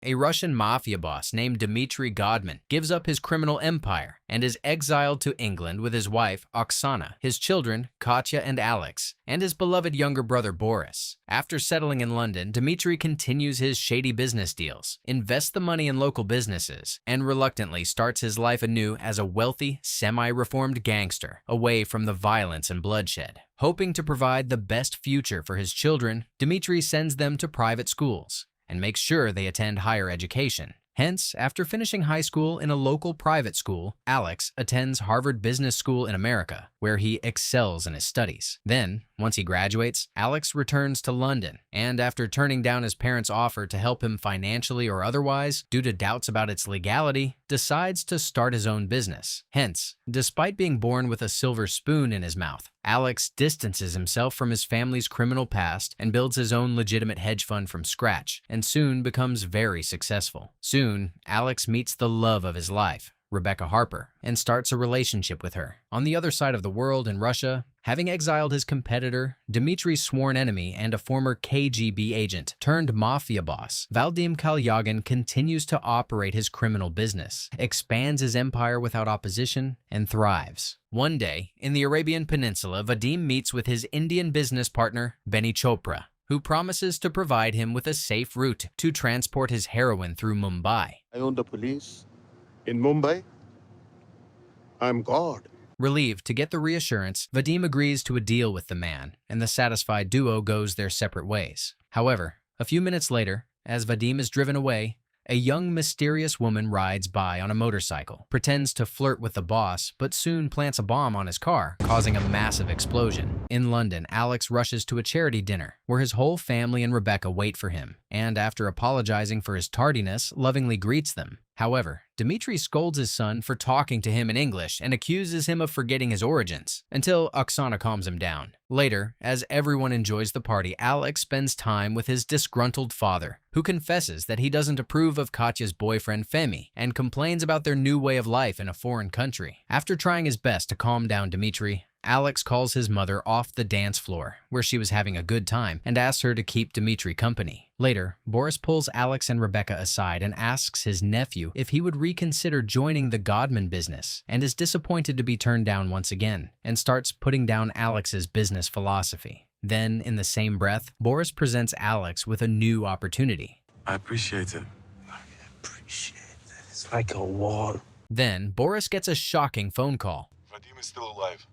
A Russian mafia boss named Dmitry Godman gives up his criminal empire and is exiled to England with his wife, Oksana, his children, Katya and Alex, and his beloved younger brother, Boris. After settling in London, Dmitry continues his shady business deals, invests the money in local businesses, and reluctantly starts his life anew as a wealthy, semi-reformed gangster, away from the violence and bloodshed. Hoping to provide the best future for his children, Dmitry sends them to private schools and makes sure they attend higher education. Hence, after finishing high school in a local private school, Alex attends Harvard Business School in America, where he excels in his studies. Then, once he graduates, Alex returns to London, and after turning down his parents' offer to help him financially or otherwise, due to doubts about its legality, decides to start his own business. Hence, despite being born with a silver spoon in his mouth, Alex distances himself from his family's criminal past and builds his own legitimate hedge fund from scratch, and soon becomes very successful. Soon, Alex meets the love of his life, Rebecca Harper, and starts a relationship with her. On the other side of the world in Russia, having exiled his competitor, Dmitry's sworn enemy and a former KGB agent turned mafia boss, Vadim Kalyagin continues to operate his criminal business, expands his empire without opposition, and thrives. One day, in the Arabian Peninsula, Vadim meets with his Indian business partner, Benny Chopra, who promises to provide him with a safe route to transport his heroin through Mumbai. I own the police. In Mumbai, I'm God. Relieved to get the reassurance, Vadim agrees to a deal with the man, and the satisfied duo goes their separate ways. However, a few minutes later, as Vadim is driven away, a young, mysterious woman rides by on a motorcycle, pretends to flirt with the boss, but soon plants a bomb on his car, causing a massive explosion. In London, Alex rushes to a charity dinner, where his whole family and Rebecca wait for him, and after apologizing for his tardiness, lovingly greets them. However, Dmitry scolds his son for talking to him in English and accuses him of forgetting his origins, until Oksana calms him down. Later, as everyone enjoys the party, Alex spends time with his disgruntled father, who confesses that he doesn't approve of Katya's boyfriend Femi and complains about their new way of life in a foreign country. After trying his best to calm down Dmitry, Alex calls his mother off the dance floor, where she was having a good time, and asks her to keep Dmitry company. Later, Boris pulls Alex and Rebecca aside and asks his nephew if he would reconsider joining the Godman business, and is disappointed to be turned down once again, and starts putting down Alex's business philosophy. Then, in the same breath, Boris presents Alex with a new opportunity. I appreciate it. I appreciate it. It's like a wall. Then, Boris gets a shocking phone call. Vadim is still alive.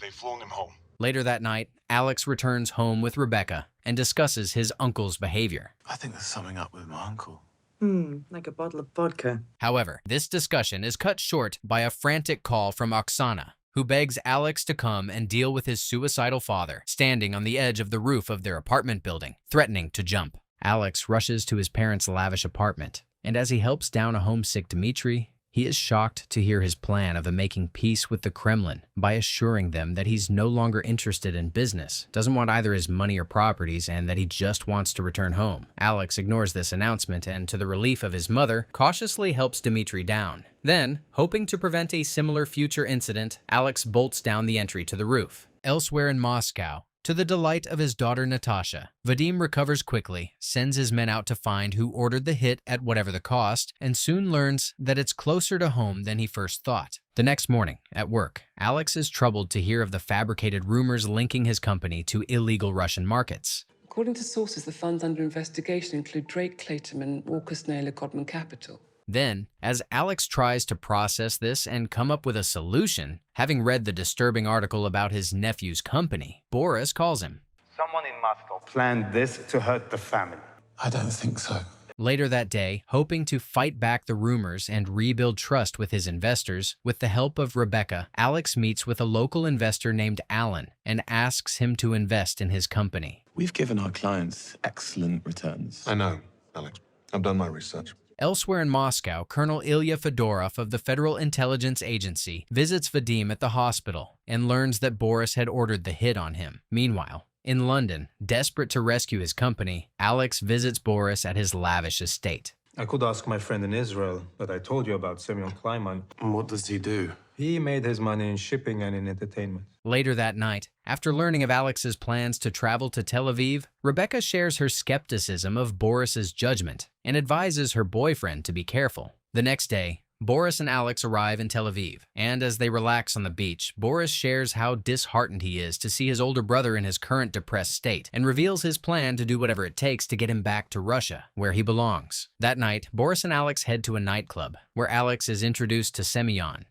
They've flown him home. Later that night, Alex returns home with Rebecca and discusses his uncle's behavior. I think there's something up with my uncle. Like a bottle of vodka. However, this discussion is cut short by a frantic call from Oksana, who begs Alex to come and deal with his suicidal father, standing on the edge of the roof of their apartment building, threatening to jump. Alex rushes to his parents' lavish apartment, and as he helps down a homesick Dmitry, he is shocked to hear his plan of making peace with the Kremlin by assuring them that he's no longer interested in business, doesn't want either his money or properties, and that he just wants to return home. Alex ignores this announcement and, to the relief of his mother, cautiously helps Dmitry down. Then, hoping to prevent a similar future incident, Alex bolts down the entry to the roof. Elsewhere in Moscow, to the delight of his daughter Natasha, Vadim recovers quickly, sends his men out to find who ordered the hit at whatever the cost, and soon learns that it's closer to home than he first thought. The next morning, at work, Alex is troubled to hear of the fabricated rumors linking his company to illegal Russian markets. According to sources, the funds under investigation include Drake Clayton and Walker Snail at Godman Capital. Then, as Alex tries to process this and come up with a solution, having read the disturbing article about his nephew's company, Boris calls him. Someone in Moscow planned this to hurt the family. I don't think so. Later that day, hoping to fight back the rumors and rebuild trust with his investors, with the help of Rebecca, Alex meets with a local investor named Alan and asks him to invest in his company. We've given our clients excellent returns. I know, Alex. I've done my research. Elsewhere in Moscow, Colonel Ilya Fedorov of the Federal Intelligence Agency visits Vadim at the hospital and learns that Boris had ordered the hit on him. Meanwhile, in London, desperate to rescue his company, Alex visits Boris at his lavish estate. I could ask my friend in Israel, but I told you about Samuel Kleiman. And what does he do? He made his money in shipping and in entertainment. Later that night, after learning of Alex's plans to travel to Tel Aviv, Rebecca shares her skepticism of Boris's judgment and advises her boyfriend to be careful. The next day, Boris and Alex arrive in Tel Aviv, and as they relax on the beach, Boris shares how disheartened he is to see his older brother in his current depressed state and reveals his plan to do whatever it takes to get him back to Russia, where he belongs. That night, Boris and Alex head to a nightclub, where Alex is introduced to Semyon.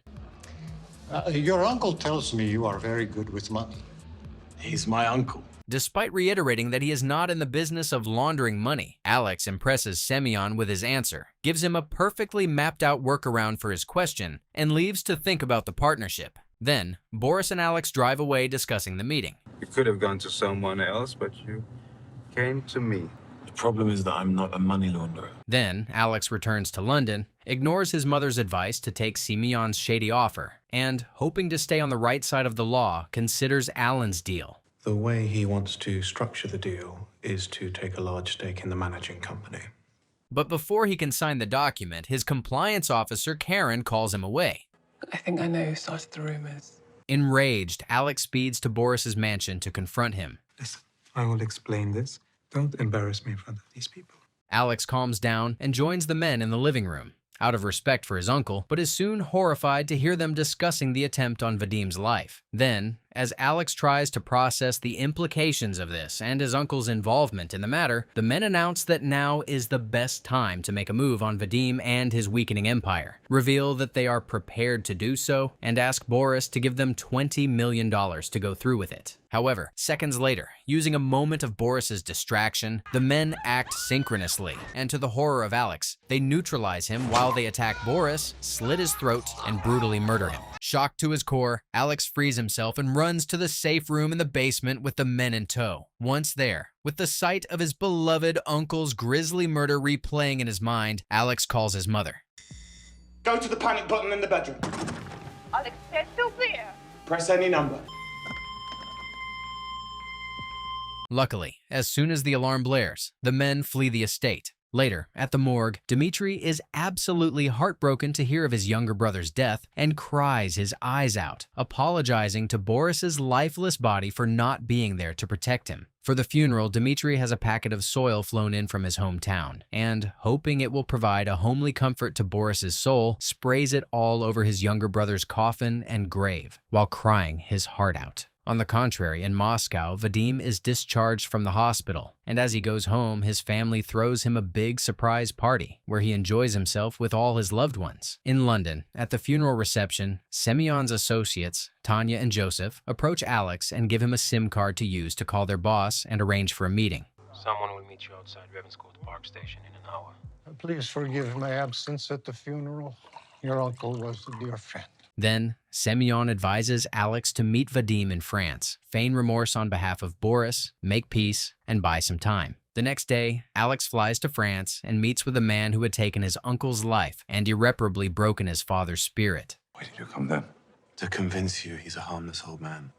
Your uncle tells me you are very good with money. He's my uncle. Despite reiterating that he is not in the business of laundering money, Alex impresses Semyon with his answer, gives him a perfectly mapped out workaround for his question, and leaves to think about the partnership. Then, Boris and Alex drive away discussing the meeting. You could have gone to someone else, but you came to me. The problem is that I'm not a money launderer. Then, Alex returns to London, ignores his mother's advice to take Semyon's shady offer, and, hoping to stay on the right side of the law, considers Alan's deal. The way he wants to structure the deal is to take a large stake in the managing company. But before he can sign the document, his compliance officer, Karen, calls him away. I think I know who started the rumors. Enraged, Alex speeds to Boris's mansion to confront him. Listen, I will explain this. Don't embarrass me in front of these people. Alex calms down and joins the men in the living room, out of respect for his uncle, but is soon horrified to hear them discussing the attempt on Vadim's life. Then, as Alex tries to process the implications of this and his uncle's involvement in the matter, the men announce that now is the best time to make a move on Vadim and his weakening empire, reveal that they are prepared to do so, and ask Boris to give them $20 million to go through with it. However, seconds later, using a moment of Boris's distraction, the men act synchronously, and to the horror of Alex, they neutralize him while they attack Boris, slit his throat, and brutally murder him. Shocked to his core, Alex frees himself and runs to the safe room in the basement with the men in tow. Once there, with the sight of his beloved uncle's grisly murder replaying in his mind, Alex calls his mother. Go to the panic button in the bedroom. Alex, they're still there. Press any number. Luckily, as soon as the alarm blares, the men flee the estate. Later, at the morgue, Dmitri is absolutely heartbroken to hear of his younger brother's death and cries his eyes out, apologizing to Boris's lifeless body for not being there to protect him. For the funeral, Dmitri has a packet of soil flown in from his hometown, and, hoping it will provide a homely comfort to Boris's soul, sprays it all over his younger brother's coffin and grave, while crying his heart out. On the contrary, in Moscow, Vadim is discharged from the hospital, and as he goes home, his family throws him a big surprise party, where he enjoys himself with all his loved ones. In London, at the funeral reception, Semyon's associates, Tanya and Joseph, approach Alex and give him a SIM card to use to call their boss and arrange for a meeting. Someone will meet you outside Ravenscourt Park Station in an hour. Please forgive my absence at the funeral. Your uncle was a dear friend. Then, Semyon advises Alex to meet Vadim in France, feign remorse on behalf of Boris, make peace, and buy some time. The next day, Alex flies to France and meets with a man who had taken his uncle's life and irreparably broken his father's spirit. Why did you come then? To convince you he's a harmless old man.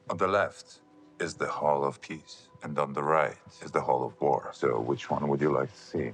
On the left is the Hall of Peace, and on the right is the Hall of War. So which one would you like to see?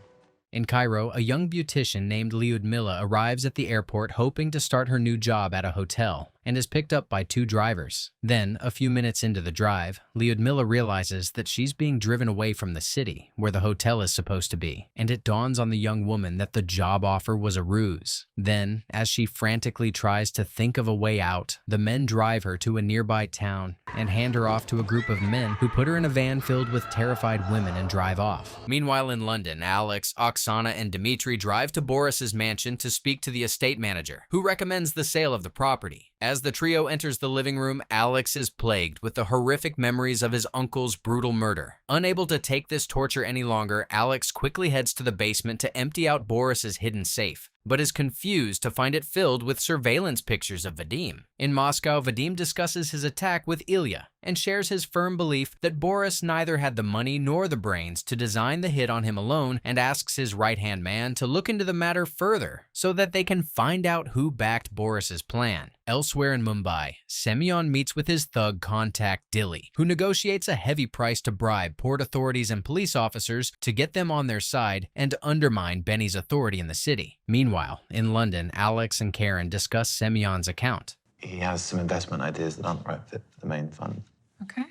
In Cairo, a young beautician named Lyudmila arrives at the airport hoping to start her new job at a hotel, and is picked up by 2 drivers. Then, a few minutes into the drive, Lyudmila realizes that she's being driven away from the city, where the hotel is supposed to be, and it dawns on the young woman that the job offer was a ruse. Then, as she frantically tries to think of a way out, the men drive her to a nearby town and hand her off to a group of men who put her in a van filled with terrified women and drive off. Meanwhile in London, Alex, Oksana, and Dmitri drive to Boris's mansion to speak to the estate manager, who recommends the sale of the property. As the trio enters the living room, Alex is plagued with the horrific memories of his uncle's brutal murder. Unable to take this torture any longer, Alex quickly heads to the basement to empty out Boris's hidden safe, but is confused to find it filled with surveillance pictures of Vadim. In Moscow, Vadim discusses his attack with Ilya and shares his firm belief that Boris neither had the money nor the brains to design the hit on him alone, and asks his right-hand man to look into the matter further so that they can find out who backed Boris's plan. Elsewhere in Mumbai, Semyon meets with his thug contact Dilly, who negotiates a heavy price to bribe port authorities and police officers to get them on their side and undermine Benny's authority in the city. Meanwhile, in London, Alex and Karen discuss Semyon's account. He has some investment ideas that aren't the right fit for the main fund. Okay.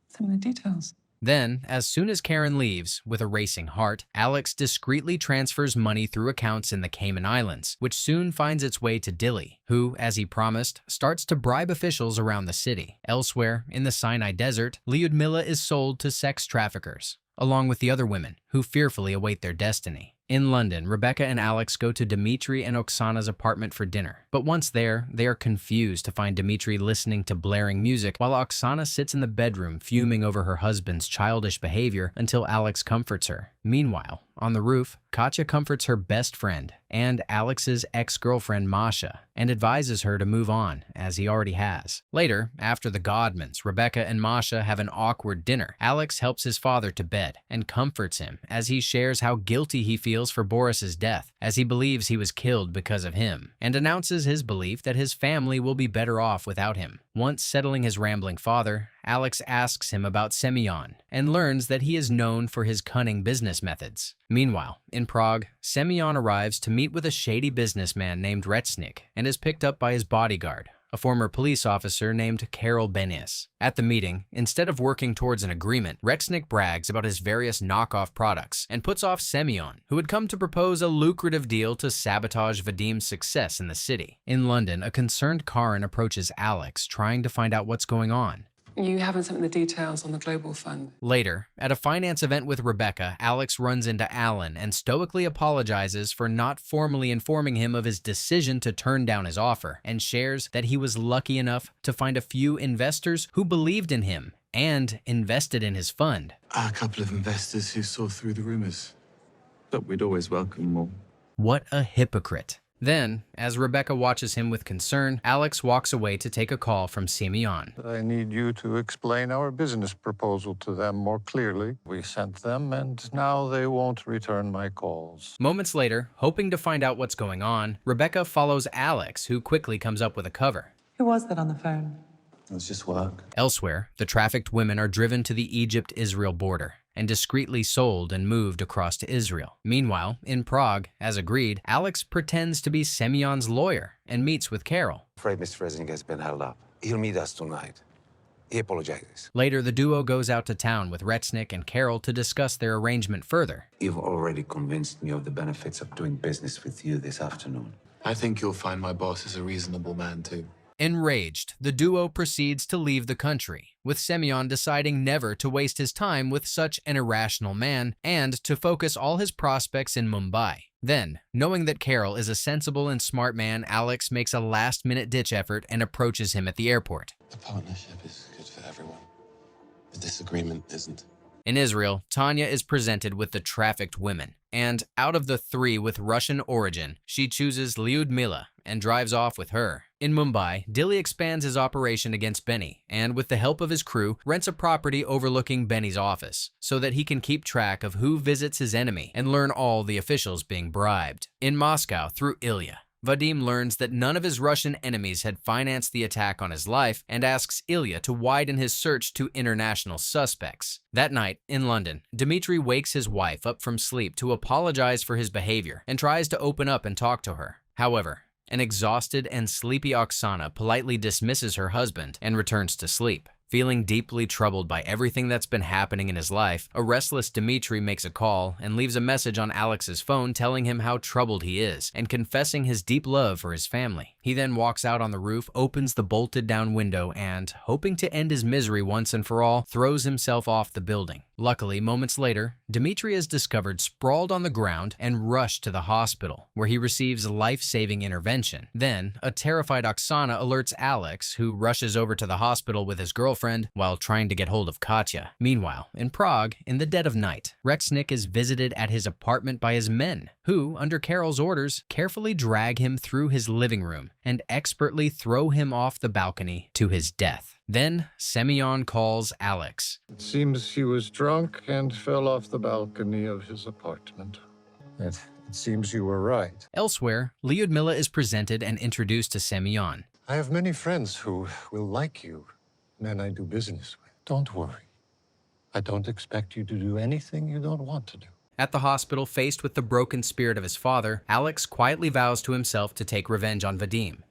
Some of the details. Then, as soon as Karen leaves, with a racing heart, Alex discreetly transfers money through accounts in the Cayman Islands, which soon finds its way to Dilly, who, as he promised, starts to bribe officials around the city. Elsewhere, in the Sinai Desert, Lyudmila is sold to sex traffickers, along with the other women, who fearfully await their destiny. In London, Rebecca and Alex go to Dmitry and Oksana's apartment for dinner. But once there, they are confused to find Dmitry listening to blaring music while Oksana sits in the bedroom fuming over her husband's childish behavior until Alex comforts her. Meanwhile, on the roof, Katya comforts her best friend and Alex's ex-girlfriend Masha and advises her to move on, as he already has. Later, after the Godmans, Rebecca and Masha have an awkward dinner. Alex helps his father to bed and comforts him as he shares how guilty he feels for Boris's death, as he believes he was killed because of him, and announces his belief that his family will be better off without him. Once settling his rambling father, Alex asks him about Semyon and learns that he is known for his cunning business methods. Meanwhile, in Prague, Semyon arrives to meet with a shady businessman named Retsnik and is picked up by his bodyguard, a former police officer named Karol Benes. At the meeting, instead of working towards an agreement, Retsnik brags about his various knockoff products and puts off Semyon, who had come to propose a lucrative deal to sabotage Vadim's success in the city. In London, a concerned Karen approaches Alex, trying to find out what's going on. You haven't sent me the details on the Global Fund. Later, at a finance event with Rebecca, Alex runs into Alan and stoically apologizes for not formally informing him of his decision to turn down his offer, and shares that he was lucky enough to find a few investors who believed in him and invested in his fund. A couple of investors who saw through the rumors, but we'd always welcome more. What a hypocrite. Then, as Rebecca watches him with concern, Alex walks away to take a call from Semyon. I need you to explain our business proposal to them more clearly. We sent them, and now they won't return my calls. Moments later, hoping to find out what's going on, Rebecca follows Alex, who quickly comes up with a cover. Who was that on the phone? It was just work. Elsewhere, the trafficked women are driven to the Egypt-Israel border and discreetly sold and moved across to Israel. Meanwhile, in Prague, as agreed, Alex pretends to be Semyon's lawyer and meets with Karol. Afraid Mr. Resnick has been held up. He'll meet us tonight. He apologizes. Later, the duo goes out to town with Retsnik and Karol to discuss their arrangement further. You've already convinced me of the benefits of doing business with you this afternoon. I think you'll find my boss is a reasonable man, too. Enraged, the duo proceeds to leave the country, with Semyon deciding never to waste his time with such an irrational man and to focus all his prospects in Mumbai. Then, knowing that Karol is a sensible and smart man, Alex makes a last-minute ditch effort and approaches him at the airport. The partnership is good for everyone. The disagreement isn't. In Israel, Tanya is presented with the trafficked women, and out of the three with Russian origin, she chooses Lyudmila and drives off with her. In Mumbai, Dilly expands his operation against Benny, and with the help of his crew, rents a property overlooking Benny's office, so that he can keep track of who visits his enemy and learn all the officials being bribed. In Moscow, through Ilya, Vadim learns that none of his Russian enemies had financed the attack on his life and asks Ilya to widen his search to international suspects. That night, in London, Dmitry wakes his wife up from sleep to apologize for his behavior and tries to open up and talk to her. However, an exhausted and sleepy Oksana politely dismisses her husband and returns to sleep. Feeling deeply troubled by everything that's been happening in his life, a restless Dmitry makes a call and leaves a message on Alex's phone telling him how troubled he is and confessing his deep love for his family. He then walks out on the roof, opens the bolted down window and, hoping to end his misery once and for all, throws himself off the building. Luckily, moments later, Dmitry is discovered sprawled on the ground and rushed to the hospital, where he receives life-saving intervention. Then, a terrified Oksana alerts Alex, who rushes over to the hospital with his girlfriend while trying to get hold of Katya. Meanwhile, in Prague, in the dead of night, Retsnik is visited at his apartment by his men, who, under Karol's orders, carefully drag him through his living room and expertly throw him off the balcony to his death. Then, Semyon calls Alex. It seems he was drunk and fell off the balcony of his apartment. It seems you were right. Elsewhere, Lyudmila is presented and introduced to Semyon. I have many friends who will like you, men I do business with. Don't worry. I don't expect you to do anything you don't want to do. At the hospital, faced with the broken spirit of his father, Alex quietly vows to himself to take revenge on Vadim.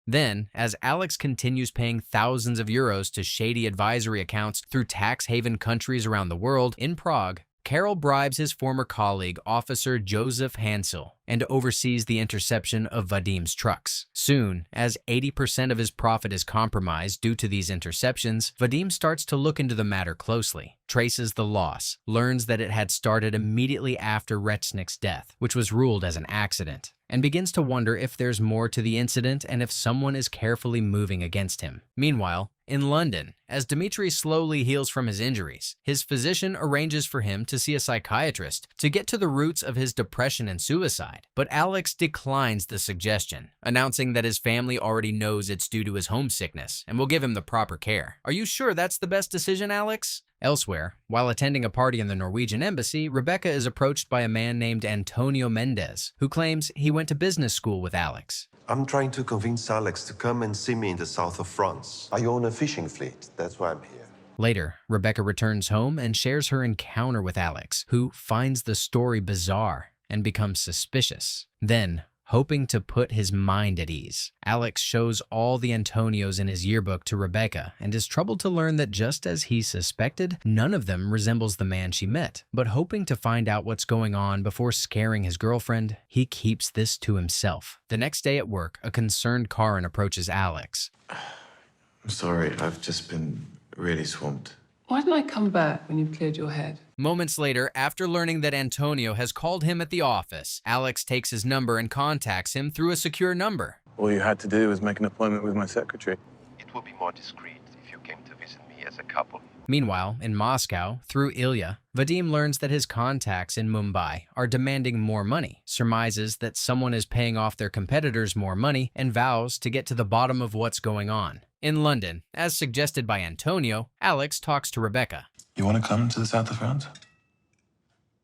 Then, as Alex continues paying thousands of euros to shady advisory accounts through tax haven countries around the world, in Prague, Karol bribes his former colleague, Officer Joseph Hansel, and oversees the interception of Vadim's trucks. Soon, as 80% of his profit is compromised due to these interceptions, Vadim starts to look into the matter closely, traces the loss, learns that it had started immediately after Retsnik's death, which was ruled as an accident, and begins to wonder if there's more to the incident and if someone is carefully moving against him. Meanwhile, in London, as Dmitry slowly heals from his injuries, his physician arranges for him to see a psychiatrist to get to the roots of his depression and suicide. But Alex declines the suggestion, announcing that his family already knows it's due to his homesickness and will give him the proper care. Are you sure that's the best decision, Alex? Elsewhere, while attending a party in the Norwegian embassy, Rebecca is approached by a man named Antonio Mendez, who claims he went to business school with Alex. I'm trying to convince Alex to come and see me in the south of France. I own a fishing fleet. That's why I'm here. Later, Rebecca returns home and shares her encounter with Alex, who finds the story bizarre and becomes suspicious. Then, hoping to put his mind at ease, Alex shows all the Antonios in his yearbook to Rebecca and is troubled to learn that just as he suspected, none of them resembles the man she met. But hoping to find out what's going on before scaring his girlfriend, he keeps this to himself. The next day at work, a concerned Karin approaches Alex. I'm sorry, I've just been really swamped. Why didn't I come back when you've cleared your head? Moments later, after learning that Antonio has called him at the office, Alex takes his number and contacts him through a secure number. All you had to do was make an appointment with my secretary. It will be more discreet if you came to visit me as a couple. Meanwhile, in Moscow, through Ilya, Vadim learns that his contacts in Mumbai are demanding more money, surmises that someone is paying off their competitors more money, and vows to get to the bottom of what's going on. In London, as suggested by Antonio, Alex talks to Rebecca. You want to come to the south of France?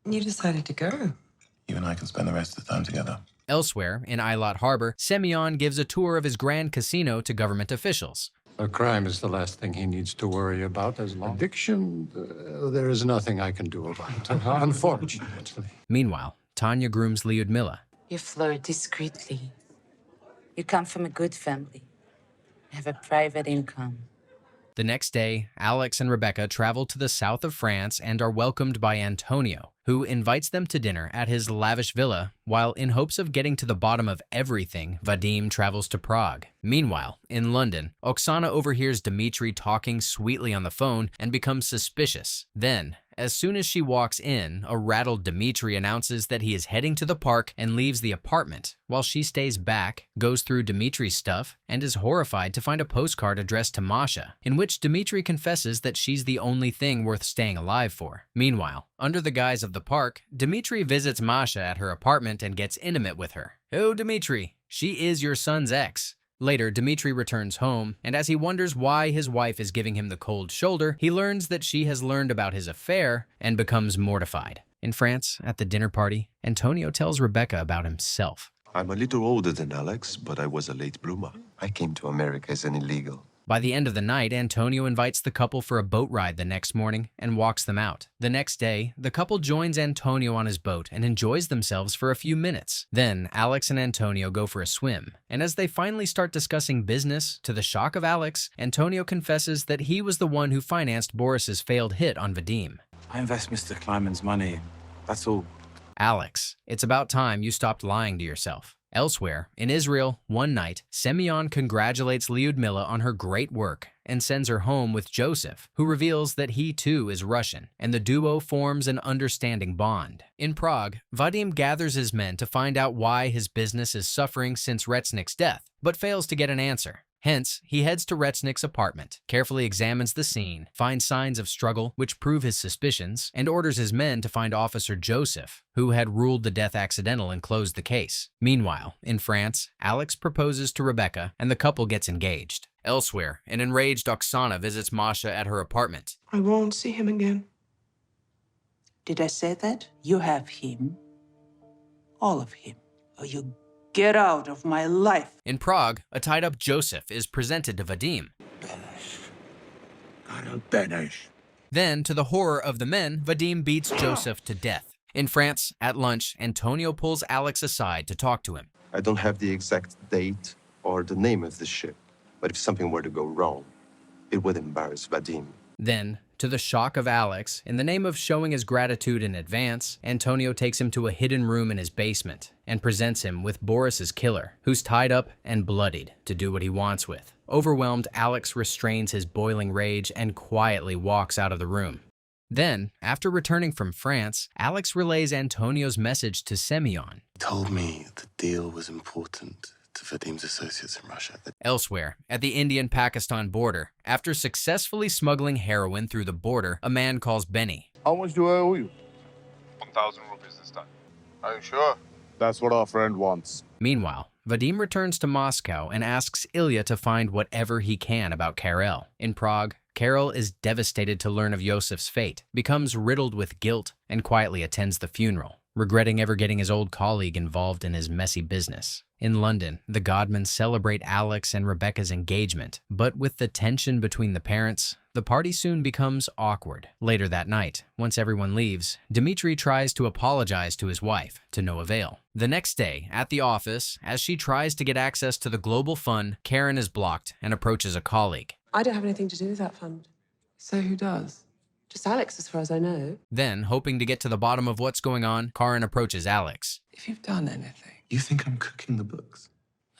You decided to go. You and I can spend the rest of the time together. Elsewhere, in Eilat Harbor, Semyon gives a tour of his grand casino to government officials. A crime is the last thing he needs to worry about. As long addiction, there is nothing I can do about it, unfortunately. Meanwhile, Tanya grooms Lyudmila. You flirt discreetly. You come from a good family. You have a private income. The next day, Alex and Rebecca travel to the south of France and are welcomed by Antonio, who invites them to dinner at his lavish villa, while in hopes of getting to the bottom of everything, Vadim travels to Prague. Meanwhile, in London, Oksana overhears Dmitry talking sweetly on the phone and becomes suspicious. Then, as soon as she walks in, a rattled Dmitry announces that he is heading to the park and leaves the apartment, while she stays back, goes through Dmitry's stuff, and is horrified to find a postcard addressed to Masha, in which Dmitry confesses that she's the only thing worth staying alive for. Meanwhile, under the guise of the park, Dmitry visits Masha at her apartment and gets intimate with her. "Oh, Dmitry, she is your son's ex." Later, Dmitry returns home, and as he wonders why his wife is giving him the cold shoulder, he learns that she has learned about his affair and becomes mortified. In France, at the dinner party, Antonio tells Rebecca about himself. I'm a little older than Alex, but I was a late bloomer. I came to America as an illegal. By the end of the night, Antonio invites the couple for a boat ride the next morning and walks them out. The next day, the couple joins Antonio on his boat and enjoys themselves for a few minutes. Then, Alex and Antonio go for a swim, and as they finally start discussing business, to the shock of Alex, Antonio confesses that he was the one who financed Boris's failed hit on Vadim. I invest Mr. Kleiman's money. That's all. Alex, it's about time you stopped lying to yourself. Elsewhere, in Israel, one night, Semyon congratulates Lyudmila on her great work and sends her home with Joseph, who reveals that he too is Russian, and the duo forms an understanding bond. In Prague, Vadim gathers his men to find out why his business is suffering since Retsnik's death, but fails to get an answer. Hence, he heads to Retsnik's apartment, carefully examines the scene, finds signs of struggle which prove his suspicions, and orders his men to find Officer Joseph, who had ruled the death accidental and closed the case. Meanwhile, in France, Alex proposes to Rebecca, and the couple gets engaged. Elsewhere, an enraged Oksana visits Masha at her apartment. I won't see him again. Did I say that? You have him. All of him. Or you get out of my life. In Prague, a tied-up Joseph is presented to Vadim. Then, to the horror of the men, Vadim beats Joseph to death. In France, at lunch, Antonio pulls Alex aside to talk to him. I don't have the exact date, or the name of the ship. But if something were to go wrong, it would embarrass Vadim. Then, to the shock of Alex, in the name of showing his gratitude in advance, Antonio takes him to a hidden room in his basement and presents him with Boris's killer, who's tied up and bloodied to do what he wants with. Overwhelmed, Alex restrains his boiling rage and quietly walks out of the room. Then, after returning from France, Alex relays Antonio's message to Semyon. He told me the deal was important to Vadim's associates in Russia. Elsewhere, at the Indian-Pakistan border, after successfully smuggling heroin through the border, a man calls Benny. How much do I owe you? 1,000 rupees this time. Are you sure? That's what our friend wants. Meanwhile, Vadim returns to Moscow and asks Ilya to find whatever he can about Karel. In Prague, Karel is devastated to learn of Yosef's fate, becomes riddled with guilt, and quietly attends the funeral, regretting ever getting his old colleague involved in his messy business. In London, the Godmans celebrate Alex and Rebecca's engagement, but with the tension between the parents, the party soon becomes awkward. Later that night, once everyone leaves, Dmitri tries to apologize to his wife, to no avail. The next day, at the office, as she tries to get access to the global fund, Karen is blocked and approaches a colleague. I don't have anything to do with that fund. So who does? Just Alex, as far as I know. Then, hoping to get to the bottom of what's going on, Karen approaches Alex. If you've done anything, You think I'm cooking the books?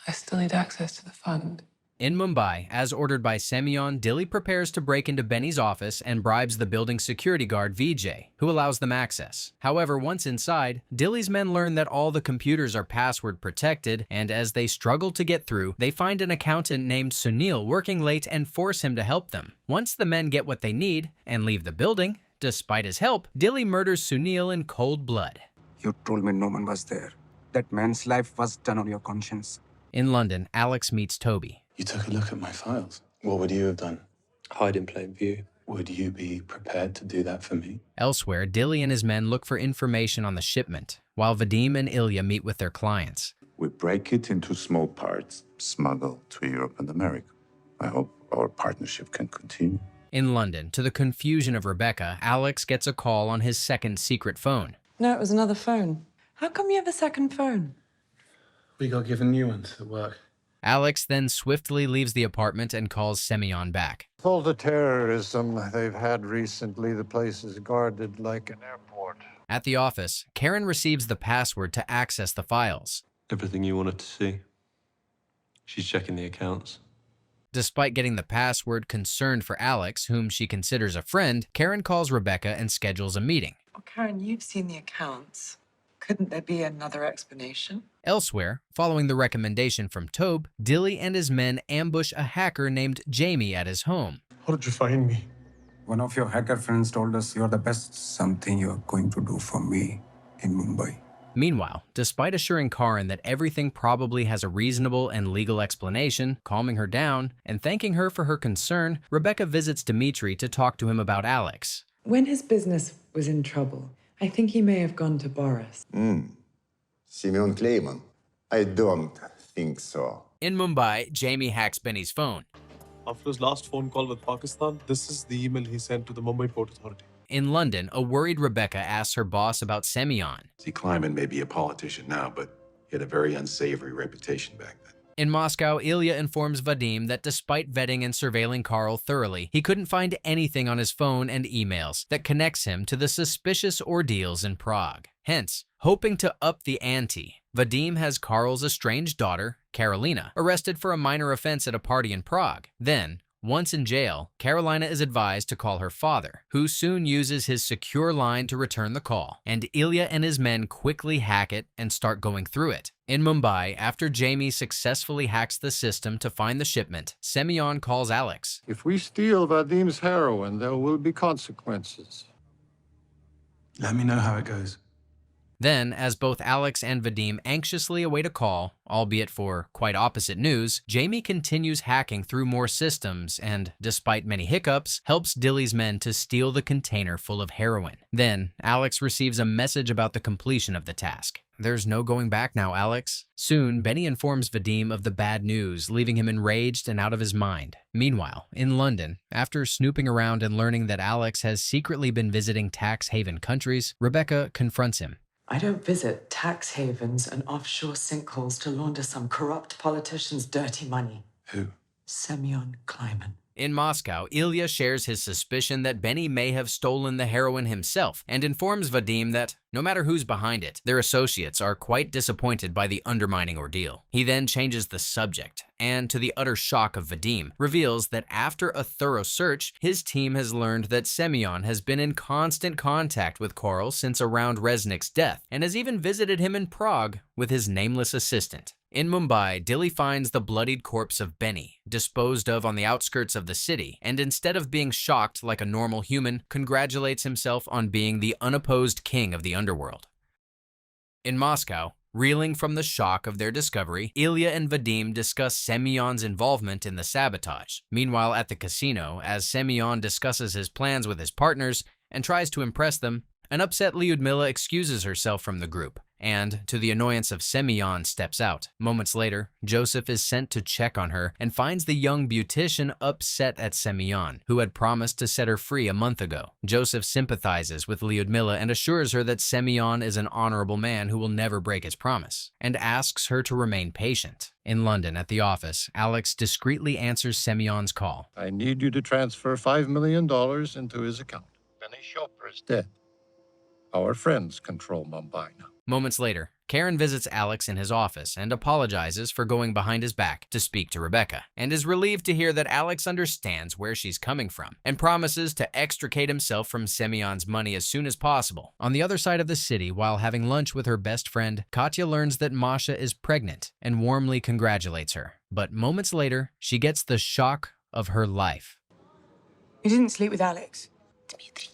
I still need access to the fund. In Mumbai, as ordered by Semyon, Dilly prepares to break into Benny's office and bribes the building's security guard Vijay, who allows them access. However, once inside, Dilly's men learn that all the computers are password protected, and as they struggle to get through, they find an accountant named Sunil working late and force him to help them. Once the men get what they need and leave the building, despite his help, Dilly murders Sunil in cold blood. You told me no one was there. That man's life was done on your conscience. In London, Alex meets Toby. You took a look at my files. What would you have done? Hide in plain view. Would you be prepared to do that for me? Elsewhere, Dilly and his men look for information on the shipment, while Vadim and Ilya meet with their clients. We break it into small parts, smuggle to Europe and America. I hope our partnership can continue. In London, to the confusion of Rebecca, Alex gets a call on his second secret phone. No, it was another phone. How come you have a second phone? We got given new ones at work. Alex then swiftly leaves the apartment and calls Semyon back. With all the terrorism they've had recently, the place is guarded like an airport. At the office, Karen receives the password to access the files. Everything you wanted to see. She's checking the accounts. Despite getting the password, concerned for Alex, whom she considers a friend, Karen calls Rebecca and schedules a meeting. Oh, Karen, you've seen the accounts. Couldn't there be another explanation? Elsewhere, following the recommendation from Tobe, Dilly and his men ambush a hacker named Jamie at his home. How did you find me? One of your hacker friends told us you're the best. Something you're going to do for me in Mumbai. Meanwhile, despite assuring Karen that everything probably has a reasonable and legal explanation, calming her down, and thanking her for her concern, Rebecca visits Dmitri to talk to him about Alex. When his business was in trouble, I think he may have gone to Boris. Simeon Clayman. I don't think so. In Mumbai, Jamie hacks Benny's phone. After his last phone call with Pakistan, this is the email he sent to the Mumbai Port Authority. In London, a worried Rebecca asks her boss about Semyon. See, Kleiman may be a politician now, but he had a very unsavory reputation back then. In Moscow, Ilya informs Vadim that despite vetting and surveilling Karl thoroughly, he couldn't find anything on his phone and emails that connects him to the suspicious ordeals in Prague. Hence, hoping to up the ante, Vadim has Karl's estranged daughter, Karolina, arrested for a minor offense at a party in Prague. Then, once in jail, Karolina is advised to call her father, who soon uses his secure line to return the call, and Ilya and his men quickly hack it and start going through it. In Mumbai, after Jamie successfully hacks the system to find the shipment, Semyon calls Alex. If we steal Vadim's heroin, there will be consequences. Let me know how it goes. Then, as both Alex and Vadim anxiously await a call, albeit for quite opposite news, Jamie continues hacking through more systems and, despite many hiccups, helps Dilly's men to steal the container full of heroin. Then, Alex receives a message about the completion of the task. There's no going back now, Alex. Soon, Benny informs Vadim of the bad news, leaving him enraged and out of his mind. Meanwhile, in London, after snooping around and learning that Alex has secretly been visiting tax haven countries, Rebecca confronts him. I don't visit tax havens and offshore sinkholes to launder some corrupt politician's dirty money. Who? Semyon Kleiman. In Moscow, Ilya shares his suspicion that Benny may have stolen the heroin himself and informs Vadim that, no matter who's behind it, their associates are quite disappointed by the undermining ordeal. He then changes the subject and, to the utter shock of Vadim, reveals that after a thorough search, his team has learned that Semyon has been in constant contact with Korel since around Reznik's death and has even visited him in Prague with his nameless assistant. In Mumbai, Dilly finds the bloodied corpse of Benny, disposed of on the outskirts of the city, and instead of being shocked like a normal human, congratulates himself on being the unopposed king of the underworld. In Moscow, reeling from the shock of their discovery, Ilya and Vadim discuss Semyon's involvement in the sabotage. Meanwhile, at the casino, as Semyon discusses his plans with his partners and tries to impress them, an upset Lyudmila excuses herself from the group, and, to the annoyance of Semyon, steps out. Moments later, Joseph is sent to check on her and finds the young beautician upset at Semyon, who had promised to set her free a month ago. Joseph sympathizes with Lyudmila and assures her that Semyon is an honorable man who will never break his promise, and asks her to remain patient. In London, at the office, Alex discreetly answers Semyon's call. I need you to transfer $5 million into his account. Benny Chopra is dead. Our friends control Mumbai now. Moments later, Karen visits Alex in his office and apologizes for going behind his back to speak to Rebecca, and is relieved to hear that Alex understands where she's coming from and promises to extricate himself from Semyon's money as soon as possible. On the other side of the city, while having lunch with her best friend, Katya learns that Masha is pregnant and warmly congratulates her. But moments later, she gets the shock of her life. You didn't sleep with Alex. Dmitri.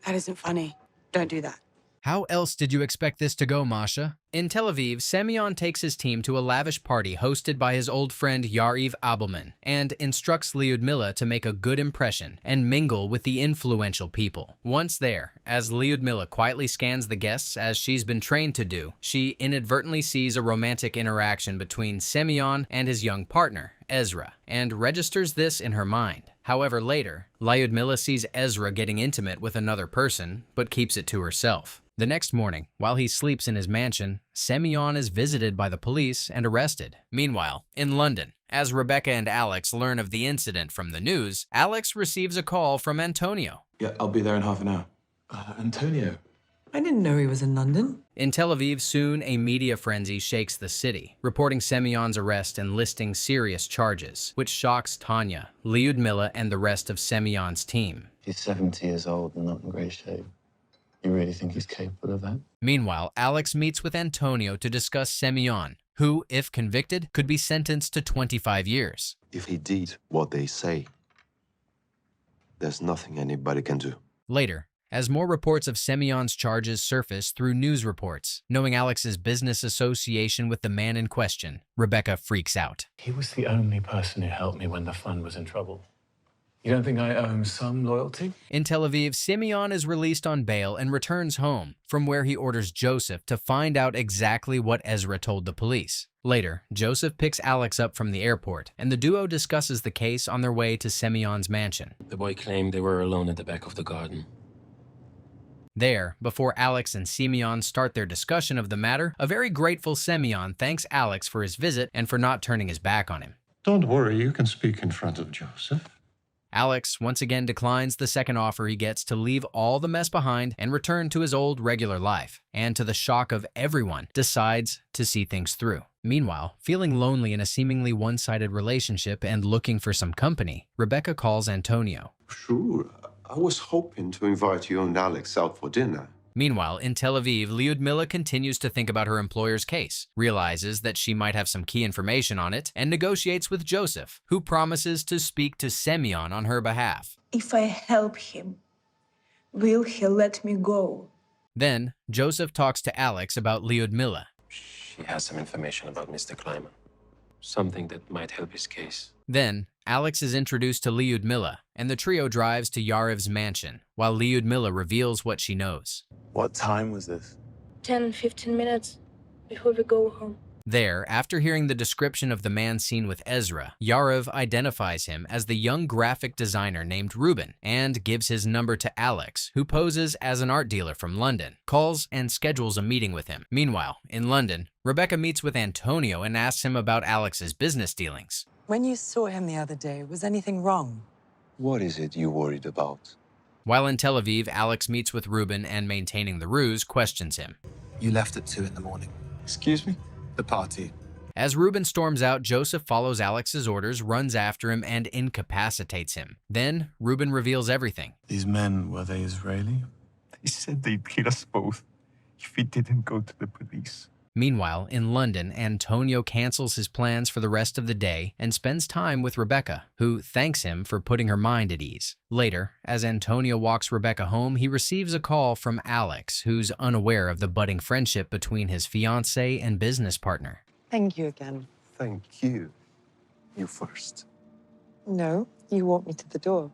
That isn't funny. Don't do that. How else did you expect this to go, Masha? In Tel Aviv, Semyon takes his team to a lavish party hosted by his old friend Yariv Abelman and instructs Lyudmila to make a good impression and mingle with the influential people. Once there, as Lyudmila quietly scans the guests as she's been trained to do, she inadvertently sees a romantic interaction between Semyon and his young partner, Ezra, and registers this in her mind. However, later, Lyudmila sees Ezra getting intimate with another person, but keeps it to herself. The next morning, while he sleeps in his mansion, Semyon is visited by the police and arrested. Meanwhile, in London, as Rebecca and Alex learn of the incident from the news, Alex receives a call from Antonio. Yeah, I'll be there in half an hour. Antonio. I didn't know he was in London. In Tel Aviv, soon a media frenzy shakes the city, reporting Semyon's arrest and listing serious charges, which shocks Tanya, Lyudmila, and the rest of Semyon's team. He's 70 years old and not in great shape. You really think he's capable of that? Meanwhile, Alex meets with Antonio to discuss Semyon, who, if convicted, could be sentenced to 25 years. If he did what they say, there's nothing anybody can do. Later, as more reports of Semyon's charges surface through news reports, knowing Alex's business association with the man in question, Rebecca freaks out. He was the only person who helped me when the fund was in trouble. You don't think I owe him some loyalty? In Tel Aviv, Semyon is released on bail and returns home, from where he orders Joseph to find out exactly what Ezra told the police. Later, Joseph picks Alex up from the airport, and the duo discusses the case on their way to Semyon's mansion. The boy claimed they were alone at the back of the garden. There, before Alex and Semyon start their discussion of the matter, a very grateful Semyon thanks Alex for his visit and for not turning his back on him. Don't worry, you can speak in front of Joseph. Alex once again declines the second offer he gets to leave all the mess behind and return to his old regular life, and to the shock of everyone, decides to see things through. Meanwhile, feeling lonely in a seemingly one-sided relationship and looking for some company, Rebecca calls Antonio. Sure, I was hoping to invite you and Alex out for dinner. Meanwhile, in Tel Aviv, Lyudmila continues to think about her employer's case, realizes that she might have some key information on it, and negotiates with Joseph, who promises to speak to Semyon on her behalf. If I help him, will he let me go? Then, Joseph talks to Alex about Lyudmila. She has some information about Mr. Kleiman. Something that might help his case. Then, Alex is introduced to Lyudmila, and the trio drives to Yariv's mansion, while Lyudmila reveals what she knows. What time was this? 10-15 minutes before we go home. There, after hearing the description of the man seen with Ezra, Yarov identifies him as the young graphic designer named Ruben and gives his number to Alex, who poses as an art dealer from London, calls and schedules a meeting with him. Meanwhile, in London, Rebecca meets with Antonio and asks him about Alex's business dealings. When you saw him the other day, was anything wrong? What is it you're worried about? While in Tel Aviv, Alex meets with Ruben and, maintaining the ruse, questions him. You left at 2 in the morning. Excuse me? The party. As Ruben storms out, Joseph follows Alex's orders, runs after him, and incapacitates him. Then, Ruben reveals everything. These men, were they Israeli? They said they'd kill us both if we didn't go to the police. Meanwhile, in London, Antonio cancels his plans for the rest of the day and spends time with Rebecca, who thanks him for putting her mind at ease. Later, as Antonio walks Rebecca home, he receives a call from Alex, who's unaware of the budding friendship between his fiancée and business partner. Thank you again. Thank you. You first. No, you walked me to the door.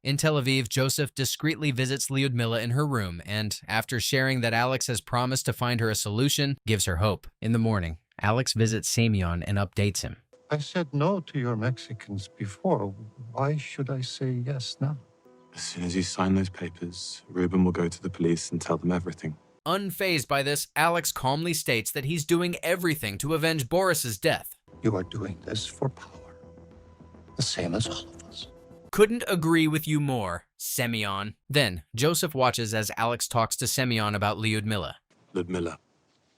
In Tel Aviv, Joseph discreetly visits Lyudmila in her room and, after sharing that Alex has promised to find her a solution, gives her hope. In the morning, Alex visits Semyon and updates him. I said no to your Mexicans before. Why should I say yes now? As soon as you sign those papers, Ruben will go to the police and tell them everything. Unfazed by this, Alex calmly states that he's doing everything to avenge Boris's death. You are doing this for power, the same as all of us. Couldn't agree with you more, Semyon. Then, Joseph watches as Alex talks to Semyon about Lyudmila. Lyudmila,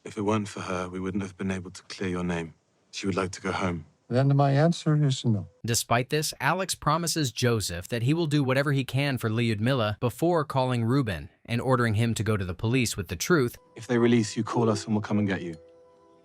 if it weren't for her, we wouldn't have been able to clear your name. She would like to go home. Then my answer is no. Despite this, Alex promises Joseph that he will do whatever he can for Lyudmila before calling Ruben and ordering him to go to the police with the truth. If they release you, call us and we'll come and get you.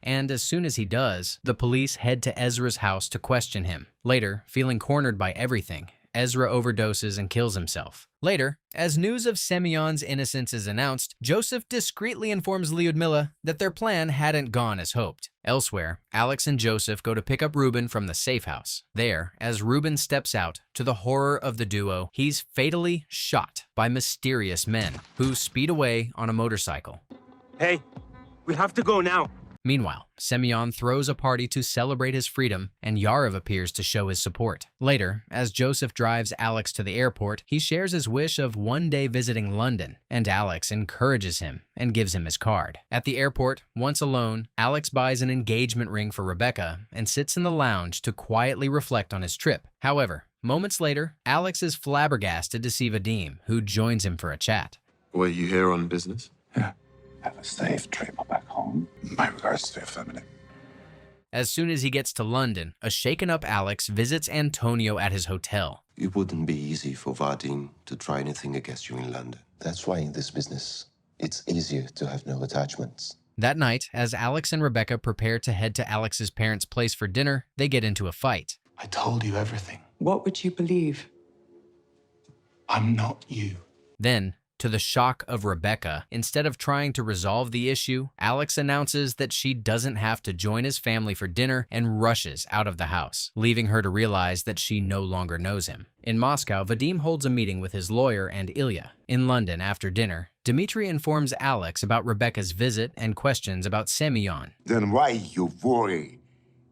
And as soon as he does, the police head to Ezra's house to question him. Later, feeling cornered by everything, Ezra overdoses and kills himself. Later, as news of Semyon's innocence is announced, Joseph discreetly informs Lyudmila that their plan hadn't gone as hoped. Elsewhere, Alex and Joseph go to pick up Ruben from the safe house. There, as Ruben steps out, to the horror of the duo, he's fatally shot by mysterious men who speed away on a motorcycle. Hey, we have to go now. Meanwhile, Semyon throws a party to celebrate his freedom, and Yarov appears to show his support. Later, as Joseph drives Alex to the airport, he shares his wish of one day visiting London, and Alex encourages him and gives him his card. At the airport, once alone, Alex buys an engagement ring for Rebecca and sits in the lounge to quietly reflect on his trip. However, moments later, Alex is flabbergasted to see Vadim, who joins him for a chat. Were you here on business? Yeah. Have a safe trip back home. My regards to your family. As soon as he gets to London, a shaken-up Alex visits Antonio at his hotel. It wouldn't be easy for Vadim to try anything against you in London. That's why in this business, it's easier to have no attachments. That night, as Alex and Rebecca prepare to head to Alex's parents' place for dinner, they get into a fight. I told you everything. What would you believe? I'm not you. Then, to the shock of Rebecca, instead of trying to resolve the issue, Alex announces that she doesn't have to join his family for dinner and rushes out of the house, leaving her to realize that she no longer knows him. In Moscow, Vadim holds a meeting with his lawyer and Ilya. In London, after dinner, Dmitry informs Alex about Rebecca's visit and questions about Semyon. Then why you worry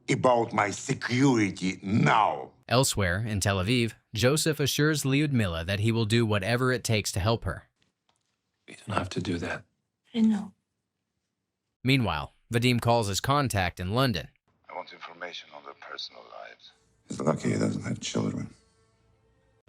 about my security now? Elsewhere, in Tel Aviv, Joseph assures Lyudmila that he will do whatever it takes to help her. You don't have to do that. I know. Meanwhile, Vadim calls his contact in London. I want information on their personal lives. He's lucky he doesn't have children.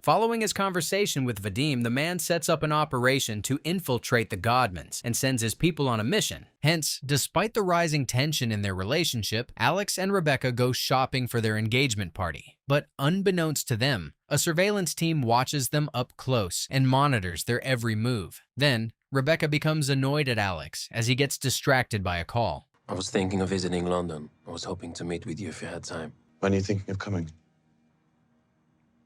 Following his conversation with Vadim, the man sets up an operation to infiltrate the Godmans and sends his people on a mission. Hence, despite the rising tension in their relationship, Alex and Rebecca go shopping for their engagement party. But unbeknownst to them, a surveillance team watches them up close and monitors their every move. Then, Rebecca becomes annoyed at Alex as he gets distracted by a call. I was thinking of visiting London. I was hoping to meet with you if you had time. When are you thinking of coming?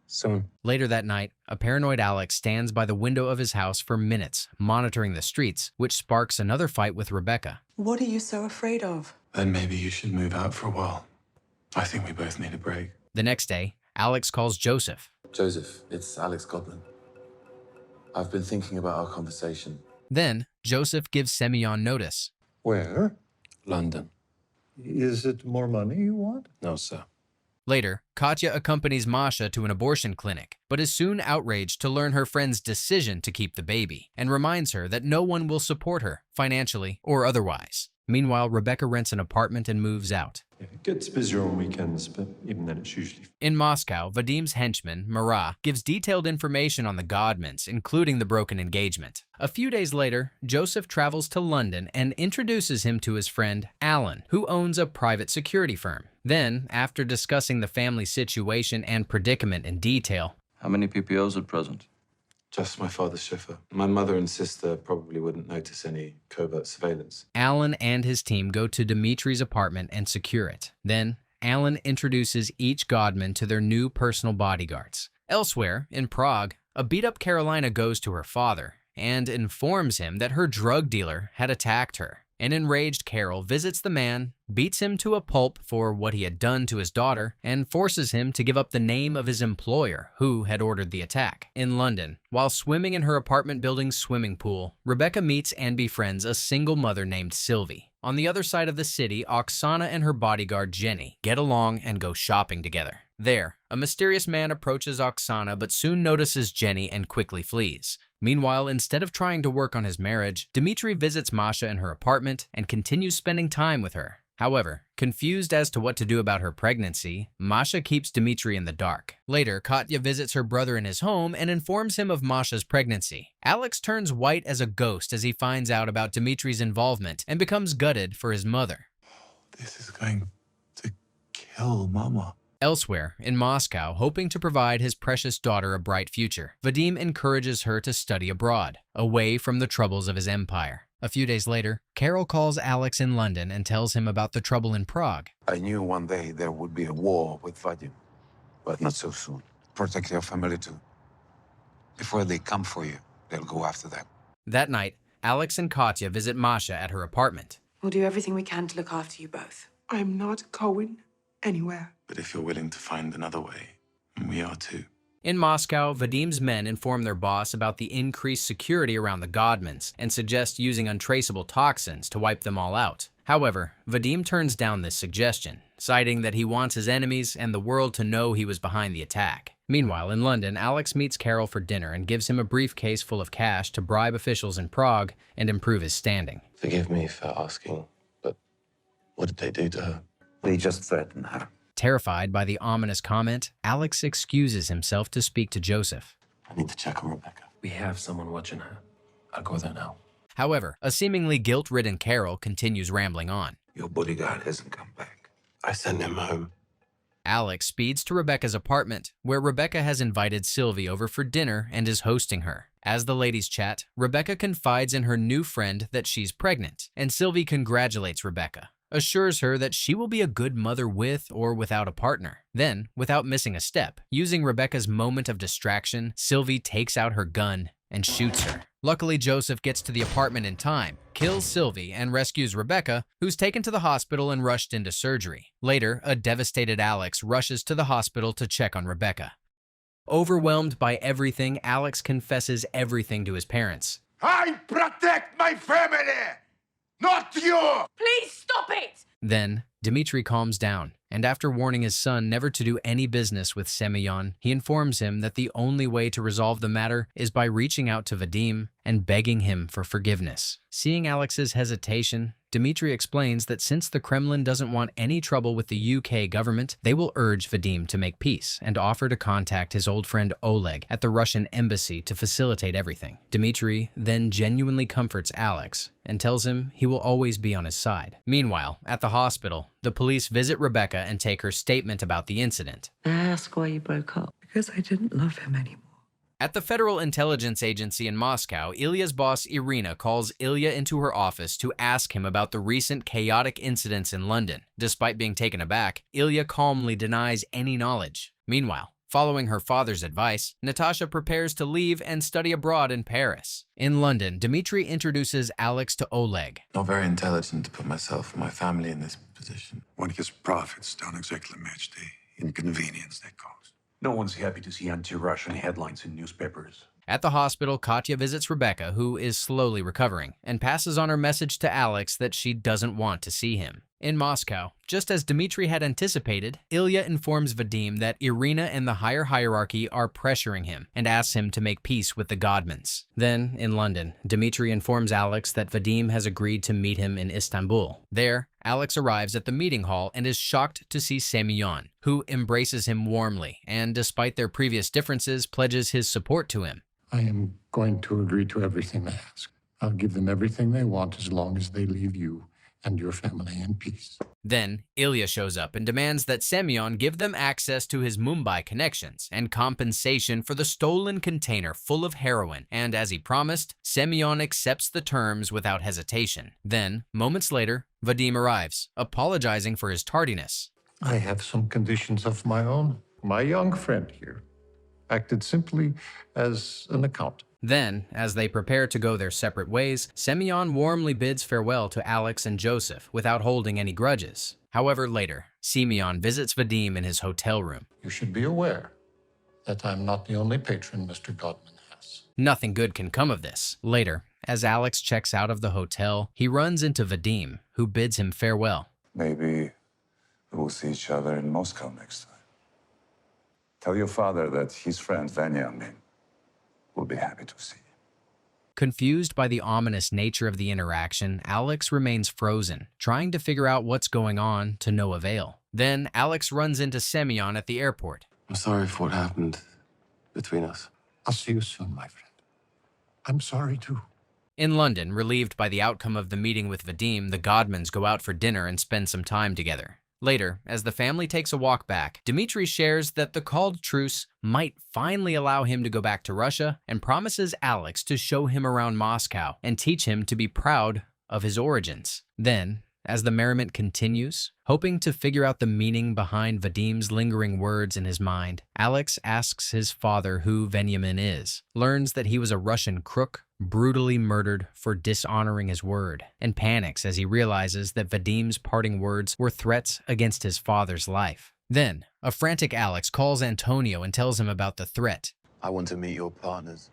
Soon. Later that night, a paranoid Alex stands by the window of his house for minutes, monitoring the streets, which sparks another fight with Rebecca. What are you so afraid of? Then maybe you should move out for a while. I think we both need a break. The next day, Alex calls Joseph. Joseph, it's Alex Godman. I've been thinking about our conversation. Then, Joseph gives Semyon notice. Where? London. Is it more money you want? No, sir. Later, Katya accompanies Masha to an abortion clinic, but is soon outraged to learn her friend's decision to keep the baby, and reminds her that no one will support her, financially or otherwise. Meanwhile, Rebecca rents an apartment and moves out. It gets busier on weekends, but even then it's usually... In Moscow, Vadim's henchman, Merab, gives detailed information on the Godmans, including the broken engagement. A few days later, Joseph travels to London and introduces him to his friend, Alan, who owns a private security firm. Then, after discussing the family situation and predicament in detail... How many PPOs at present? Just my father's chauffeur. My mother and sister probably wouldn't notice any covert surveillance. Alan and his team go to Dmitri's apartment and secure it. Then, Alan introduces each Godman to their new personal bodyguards. Elsewhere, in Prague, a beat-up Carolina goes to her father and informs him that her drug dealer had attacked her. An enraged Carol visits the man, beats him to a pulp for what he had done to his daughter, and forces him to give up the name of his employer, who had ordered the attack. In London, while swimming in her apartment building's swimming pool, Rebecca meets and befriends a single mother named Sylvie. On the other side of the city, Oksana and her bodyguard Jenny get along and go shopping together. There, a mysterious man approaches Oksana but soon notices Jenny and quickly flees. Meanwhile, instead of trying to work on his marriage, Dmitri visits Masha in her apartment and continues spending time with her. However, confused as to what to do about her pregnancy, Masha keeps Dmitri in the dark. Later, Katya visits her brother in his home and informs him of Masha's pregnancy. Alex turns white as a ghost as he finds out about Dmitri's involvement and becomes gutted for his mother. This is going to kill Mama. Elsewhere, in Moscow, hoping to provide his precious daughter a bright future, Vadim encourages her to study abroad, away from the troubles of his empire. A few days later, Carol calls Alex in London and tells him about the trouble in Prague. I knew one day there would be a war with Vadim, but not so soon. Protect your family too. Before they come for you, they'll go after them. That night, Alex and Katya visit Masha at her apartment. We'll do everything we can to look after you both. I'm not going anywhere. But if you're willing to find another way, we are too. In Moscow, Vadim's men inform their boss about the increased security around the Godmans and suggest using untraceable toxins to wipe them all out. However, Vadim turns down this suggestion, citing that he wants his enemies and the world to know he was behind the attack. Meanwhile, in London, Alex meets Carol for dinner and gives him a briefcase full of cash to bribe officials in Prague and improve his standing. Forgive me for asking, but what did they do to her? They just threatened her. Terrified by the ominous comment, Alex excuses himself to speak to Joseph. I need to check on Rebecca. We have someone watching her. I'll go there now. However, a seemingly guilt-ridden Carol continues rambling on. Your bodyguard hasn't come back. I sent him home. Alex speeds to Rebecca's apartment, where Rebecca has invited Sylvie over for dinner and is hosting her. As the ladies chat, Rebecca confides in her new friend that she's pregnant, and Sylvie congratulates Rebecca, assures her that she will be a good mother with or without a partner. Then, without missing a step, using Rebecca's moment of distraction, Sylvie takes out her gun and shoots her. Luckily, Joseph gets to the apartment in time, kills Sylvie, and rescues Rebecca, who's taken to the hospital and rushed into surgery. Later, a devastated Alex rushes to the hospital to check on Rebecca. Overwhelmed by everything, Alex confesses everything to his parents. I protect my family, not you! Please stop it! Then, Dmitri calms down, and after warning his son never to do any business with Semyon, he informs him that the only way to resolve the matter is by reaching out to Vadim and begging him for forgiveness. Seeing Alex's hesitation, Dmitri explains that since the Kremlin doesn't want any trouble with the UK government, they will urge Vadim to make peace and offer to contact his old friend Oleg at the Russian embassy to facilitate everything. Dmitri then genuinely comforts Alex and tells him he will always be on his side. Meanwhile, at the hospital, the police visit Rebecca and take her statement about the incident. I ask why you broke up. Because I didn't love him anymore. At the Federal Intelligence Agency in Moscow, Ilya's boss Irina calls Ilya into her office to ask him about the recent chaotic incidents in London. Despite being taken aback, Ilya calmly denies any knowledge. Meanwhile, following her father's advice, Natasha prepares to leave and study abroad in Paris. In London, Dmitri introduces Alex to Oleg. Not very intelligent to put myself and my family in this position. When his profits don't exactly match the inconvenience they cause. No one's happy to see anti-Russian headlines in newspapers. At the hospital, Katya visits Rebecca, who is slowly recovering, and passes on her message to Alex that she doesn't want to see him. In Moscow, just as Dmitry had anticipated, Ilya informs Vadim that Irina and the higher hierarchy are pressuring him and asks him to make peace with the Godmans. Then, in London, Dmitry informs Alex that Vadim has agreed to meet him in Istanbul. There, Alex arrives at the meeting hall and is shocked to see Semyon, who embraces him warmly and, despite their previous differences, pledges his support to him. I am going to agree to everything they ask. I'll give them everything they want as long as they leave you and your family in peace. Then, Ilya shows up and demands that Semyon give them access to his Mumbai connections and compensation for the stolen container full of heroin, and as he promised, Semyon accepts the terms without hesitation. Then, moments later, Vadim arrives, apologizing for his tardiness. I have some conditions of my own. My young friend here acted simply as an accountant. Then, as they prepare to go their separate ways, Semyon warmly bids farewell to Alex and Joseph without holding any grudges. However, later, Semyon visits Vadim in his hotel room. You should be aware that I'm not the only patron Mr. Godman has. Nothing good can come of this. Later, as Alex checks out of the hotel, he runs into Vadim, who bids him farewell. Maybe we'll see each other in Moscow next time. Tell your father that his friend Veniamin will be happy to see you. Confused by the ominous nature of the interaction, Alex remains frozen, trying to figure out what's going on to no avail. Then, Alex runs into Semyon at the airport. I'm sorry for what happened between us. I'll see you soon, my friend. I'm sorry, too. In London, relieved by the outcome of the meeting with Vadim, the Godmans go out for dinner and spend some time together. Later, as the family takes a walk back, Dmitry shares that the called truce might finally allow him to go back to Russia and promises Alex to show him around Moscow and teach him to be proud of his origins. Then, as the merriment continues, hoping to figure out the meaning behind Vadim's lingering words in his mind, Alex asks his father who Veniamin is, learns that he was a Russian crook, brutally murdered for dishonoring his word, and panics as he realizes that Vadim's parting words were threats against his father's life. Then, a frantic Alex calls Antonio and tells him about the threat. I want to meet your partners.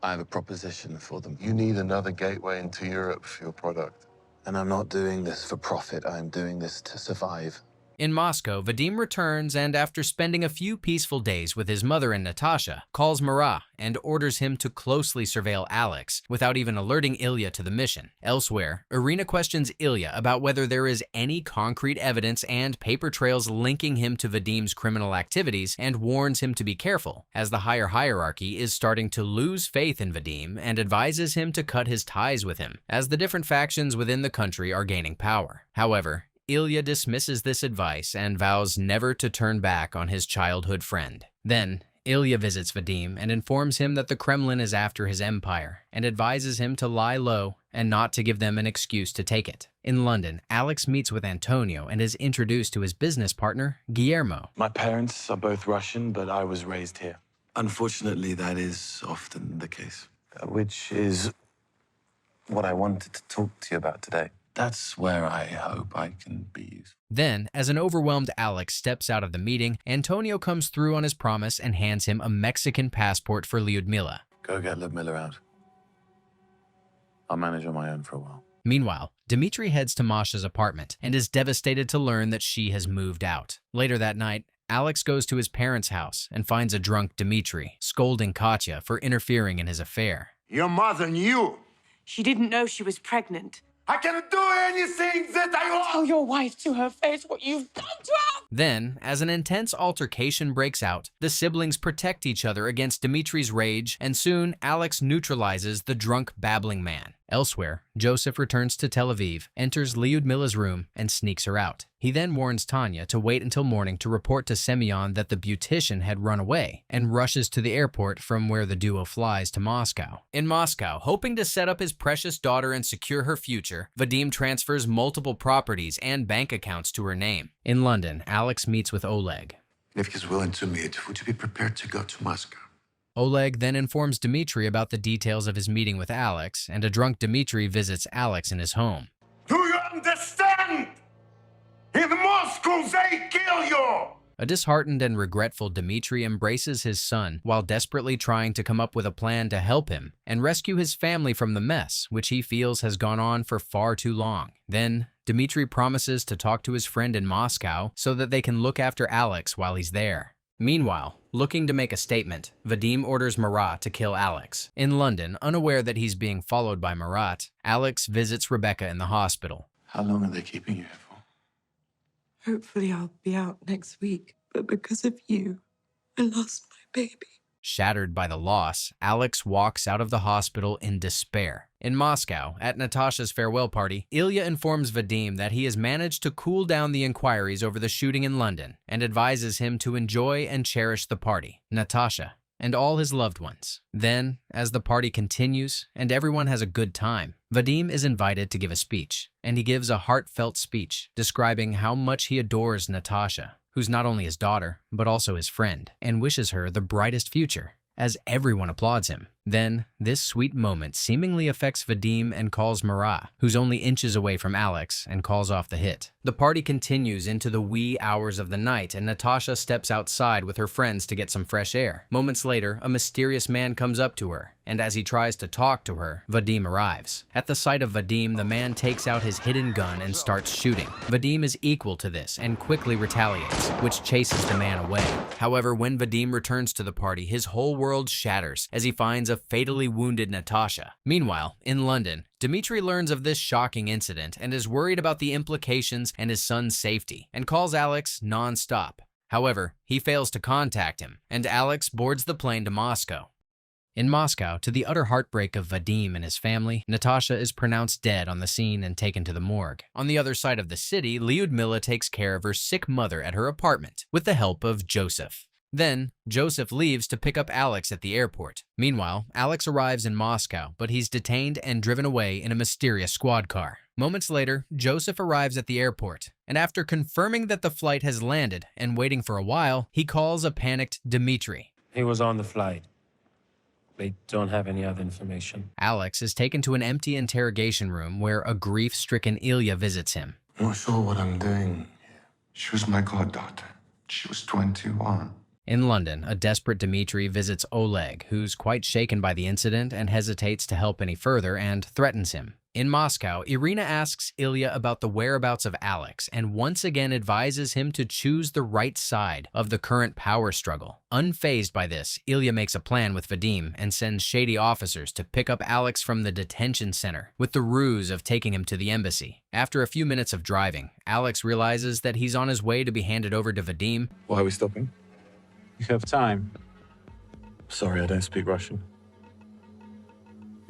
I have a proposition for them. You need another gateway into Europe for your product. And I'm not doing this for profit. I'm doing this to survive. In Moscow, Vadim returns and, after spending a few peaceful days with his mother and Natasha, calls Merab and orders him to closely surveil Alex without even alerting Ilya to the mission. Elsewhere, Irina questions Ilya about whether there is any concrete evidence and paper trails linking him to Vadim's criminal activities and warns him to be careful, as the higher hierarchy is starting to lose faith in Vadim and advises him to cut his ties with him, as the different factions within the country are gaining power. However, Ilya dismisses this advice and vows never to turn back on his childhood friend. Then, Ilya visits Vadim and informs him that the Kremlin is after his empire and advises him to lie low and not to give them an excuse to take it. In London, Alex meets with Antonio and is introduced to his business partner, Guillermo. My parents are both Russian, but I was raised here. Unfortunately, that is often the case. Which is what I wanted to talk to you about today. That's where I hope I can be useful. Then, as an overwhelmed Alex steps out of the meeting, Antonio comes through on his promise and hands him a Mexican passport for Lyudmila. Go get Lyudmila out. I'll manage on my own for a while. Meanwhile, Dmitry heads to Masha's apartment and is devastated to learn that she has moved out. Later that night, Alex goes to his parents' house and finds a drunk Dmitry, scolding Katya for interfering in his affair. Your mother knew. She didn't know she was pregnant. I can do anything that I want! Tell your wife to her face what you've done to her! Then, as an intense altercation breaks out, the siblings protect each other against Dmitry's rage, and soon Alex neutralizes the drunk babbling man. Elsewhere, Joseph returns to Tel Aviv, enters Lyudmila's room, and sneaks her out. He then warns Tanya to wait until morning to report to Semyon that the beautician had run away, and rushes to the airport from where the duo flies to Moscow. In Moscow, hoping to set up his precious daughter and secure her future, Vadim transfers multiple properties and bank accounts to her name. In London, Alex meets with Oleg. If he's willing to meet, would you be prepared to go to Moscow? Oleg then informs Dmitry about the details of his meeting with Alex, and a drunk Dmitry visits Alex in his home. Do you understand? In Moscow, they kill you! A disheartened and regretful Dmitry embraces his son while desperately trying to come up with a plan to help him and rescue his family from the mess, which he feels has gone on for far too long. Then, Dmitry promises to talk to his friend in Moscow so that they can look after Alex while he's there. Meanwhile, looking to make a statement, Vadim orders Marat to kill Alex. In London, unaware that he's being followed by Marat, Alex visits Rebecca in the hospital. How long are they keeping you here for? Hopefully I'll be out next week, but because of you, I lost my baby. Shattered by the loss, Alex walks out of the hospital in despair. In Moscow, at Natasha's farewell party, Ilya informs Vadim that he has managed to cool down the inquiries over the shooting in London and advises him to enjoy and cherish the party, Natasha, and all his loved ones. Then, as the party continues and everyone has a good time, Vadim is invited to give a speech, and he gives a heartfelt speech describing how much he adores Natasha, who's not only his daughter, but also his friend, and wishes her the brightest future, as everyone applauds him. Then, this sweet moment seemingly affects Vadim and calls Marat, who's only inches away from Alex, and calls off the hit. The party continues into the wee hours of the night, and Natasha steps outside with her friends to get some fresh air. Moments later, a mysterious man comes up to her, and as he tries to talk to her, Vadim arrives. At the sight of Vadim, the man takes out his hidden gun and starts shooting. Vadim is equal to this and quickly retaliates, which chases the man away. However, when Vadim returns to the party, his whole world shatters as he finds a fatally wounded Natasha. Meanwhile, in London, Dmitry learns of this shocking incident and is worried about the implications and his son's safety, and calls Alex non-stop. However, he fails to contact him, and Alex boards the plane to Moscow. In Moscow, to the utter heartbreak of Vadim and his family, Natasha is pronounced dead on the scene and taken to the morgue. On the other side of the city, Lyudmila takes care of her sick mother at her apartment with the help of Joseph. Then, Joseph leaves to pick up Alex at the airport. Meanwhile, Alex arrives in Moscow, but he's detained and driven away in a mysterious squad car. Moments later, Joseph arrives at the airport, and after confirming that the flight has landed and waiting for a while, he calls a panicked Dmitry. He was on the flight. They don't have any other information. Alex is taken to an empty interrogation room where a grief-stricken Ilya visits him. I'm not sure what I'm doing. She was my goddaughter. She was 21. In London, a desperate Dmitry visits Oleg, who's quite shaken by the incident and hesitates to help any further and threatens him. In Moscow, Irina asks Ilya about the whereabouts of Alex and once again advises him to choose the right side of the current power struggle. Unfazed by this, Ilya makes a plan with Vadim and sends shady officers to pick up Alex from the detention center with the ruse of taking him to the embassy. After a few minutes of driving, Alex realizes that he's on his way to be handed over to Vadim. Why are we stopping? You have time. Sorry, I don't speak Russian.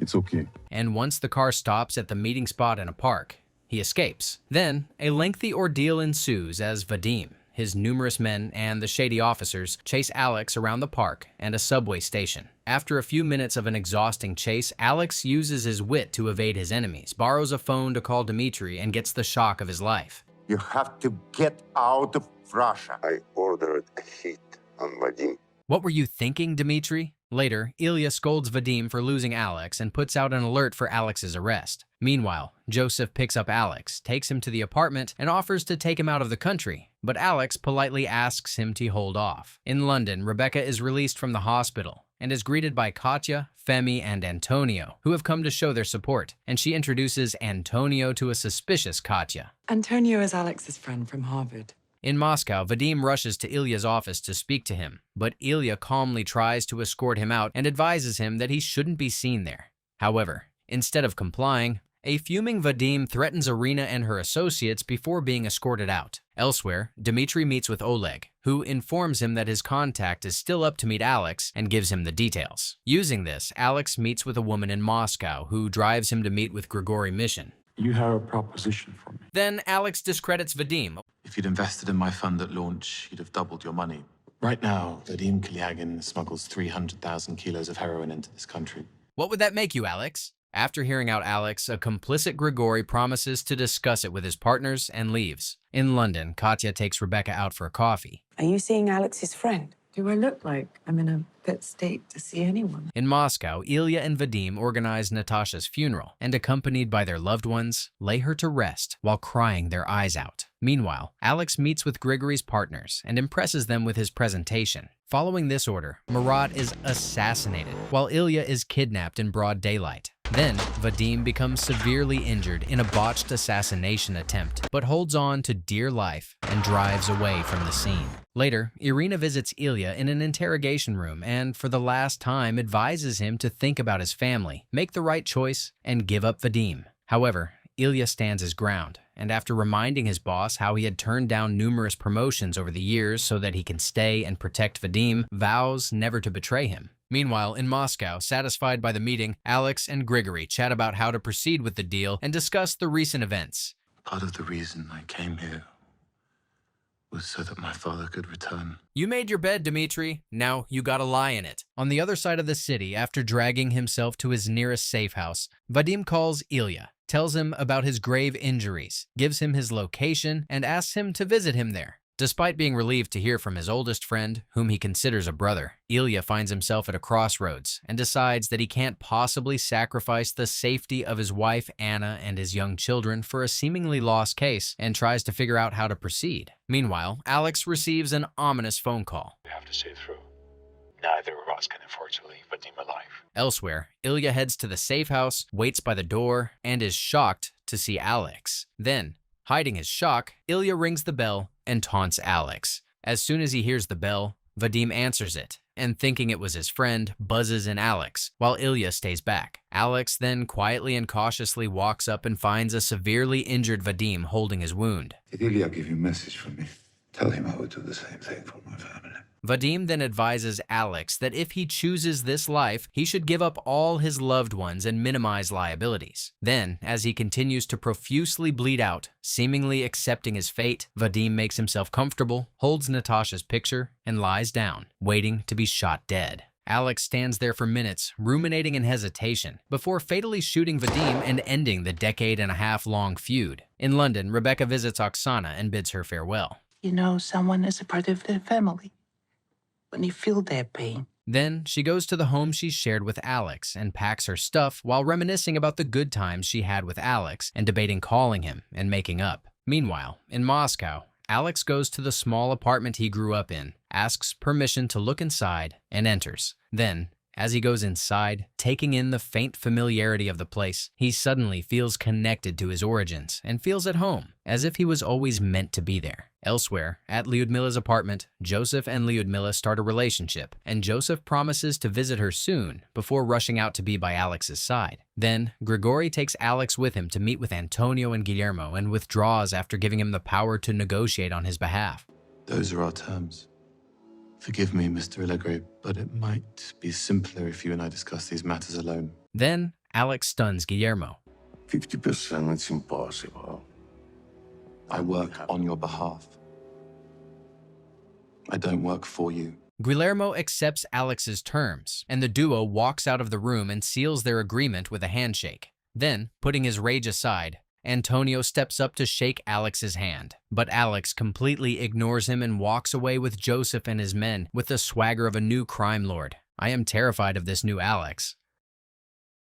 It's okay. And once the car stops at the meeting spot in a park, he escapes. Then, a lengthy ordeal ensues as Vadim, his numerous men, and the shady officers chase Alex around the park and a subway station. After a few minutes of an exhausting chase, Alex uses his wit to evade his enemies, borrows a phone to call Dmitry, and gets the shock of his life. You have to get out of Russia. I ordered a hit on Vadim. What were you thinking, Dmitry? Later, Ilya scolds Vadim for losing Alex and puts out an alert for Alex's arrest. Meanwhile, Joseph picks up Alex, takes him to the apartment, and offers to take him out of the country, but Alex politely asks him to hold off. In London, Rebecca is released from the hospital and is greeted by Katya, Femi, and Antonio, who have come to show their support, and she introduces Antonio to a suspicious Katya. Antonio is Alex's friend from Harvard. In Moscow, Vadim rushes to Ilya's office to speak to him, but Ilya calmly tries to escort him out and advises him that he shouldn't be seen there. However, instead of complying, a fuming Vadim threatens Irina and her associates before being escorted out. Elsewhere, Dmitry meets with Oleg, who informs him that his contact is still up to meet Alex and gives him the details. Using this, Alex meets with a woman in Moscow who drives him to meet with Grigory Mishin. You have a proposition for me. Then Alex discredits Vadim. If you'd invested in my fund at launch, you'd have doubled your money. Right now, Vadim Kilyagin smuggles 300,000 kilos of heroin into this country. What would that make you, Alex? After hearing out Alex, a complicit Grigory promises to discuss it with his partners and leaves. In London, Katya takes Rebecca out for a coffee. Are you seeing Alex's friend? Do I look like I'm in a fit state to see anyone? In Moscow, Ilya and Vadim organize Natasha's funeral and, accompanied by their loved ones, lay her to rest while crying their eyes out. Meanwhile, Alex meets with Grigory's partners and impresses them with his presentation. Following this order, Merab is assassinated, while Ilya is kidnapped in broad daylight. Then, Vadim becomes severely injured in a botched assassination attempt, but holds on to dear life and drives away from the scene. Later, Irina visits Ilya in an interrogation room and, for the last time, advises him to think about his family, make the right choice, and give up Vadim. However, Ilya stands his ground, and after reminding his boss how he had turned down numerous promotions over the years so that he can stay and protect Vadim, vows never to betray him. Meanwhile, in Moscow, satisfied by the meeting, Alex and Grigory chat about how to proceed with the deal and discuss the recent events. Part of the reason I came here was so that my father could return. You made your bed, Dmitri. Now you gotta lie in it. On the other side of the city, after dragging himself to his nearest safe house, Vadim calls Ilya, tells him about his grave injuries, gives him his location, and asks him to visit him there. Despite being relieved to hear from his oldest friend, whom he considers a brother, Ilya finds himself at a crossroads and decides that he can't possibly sacrifice the safety of his wife Anna and his young children for a seemingly lost case and tries to figure out how to proceed. Meanwhile, Alex receives an ominous phone call. We have to see it through. Neither of us can afford to leave Vadim alive. Elsewhere, Ilya heads to the safe house, waits by the door, and is shocked to see Alex. Then, hiding his shock, Ilya rings the bell and taunts Alex. As soon as he hears the bell, Vadim answers it, and thinking it was his friend, buzzes in Alex, while Ilya stays back. Alex then quietly and cautiously walks up and finds a severely injured Vadim holding his wound. Did Ilya give you a message from me? Tell him I would do the same thing for my family. Vadim then advises Alex that if he chooses this life, he should give up all his loved ones and minimize liabilities. Then, as he continues to profusely bleed out, seemingly accepting his fate, Vadim makes himself comfortable, holds Natasha's picture, and lies down, waiting to be shot dead. Alex stands there for minutes, ruminating in hesitation, before fatally shooting Vadim and ending the decade-and-a-half-long feud. In London, Rebecca visits Oksana and bids her farewell. You know, someone is a part of their family. When you feel their pain. Then she goes to the home she shared with Alex and packs her stuff while reminiscing about the good times she had with Alex and debating calling him and making up. Meanwhile, in Moscow, Alex goes to the small apartment he grew up in, asks permission to look inside, and enters. Then, as he goes inside, taking in the faint familiarity of the place, he suddenly feels connected to his origins and feels at home, as if he was always meant to be there. Elsewhere, at Lyudmila's apartment, Joseph and Lyudmila start a relationship, and Joseph promises to visit her soon before rushing out to be by Alex's side. Then, Grigory takes Alex with him to meet with Antonio and Guillermo and withdraws after giving him the power to negotiate on his behalf. Those are our terms. Forgive me, Mr. Allegre, but it might be simpler if you and I discuss these matters alone. Then, Alex stuns Guillermo. 50%, it's impossible. I work on your behalf. I don't work for you. Guillermo accepts Alex's terms, and the duo walks out of the room and seals their agreement with a handshake. Then, putting his rage aside, Antonio steps up to shake Alex's hand, but Alex completely ignores him and walks away with Joseph and his men with the swagger of a new crime lord. I am terrified of this new Alex.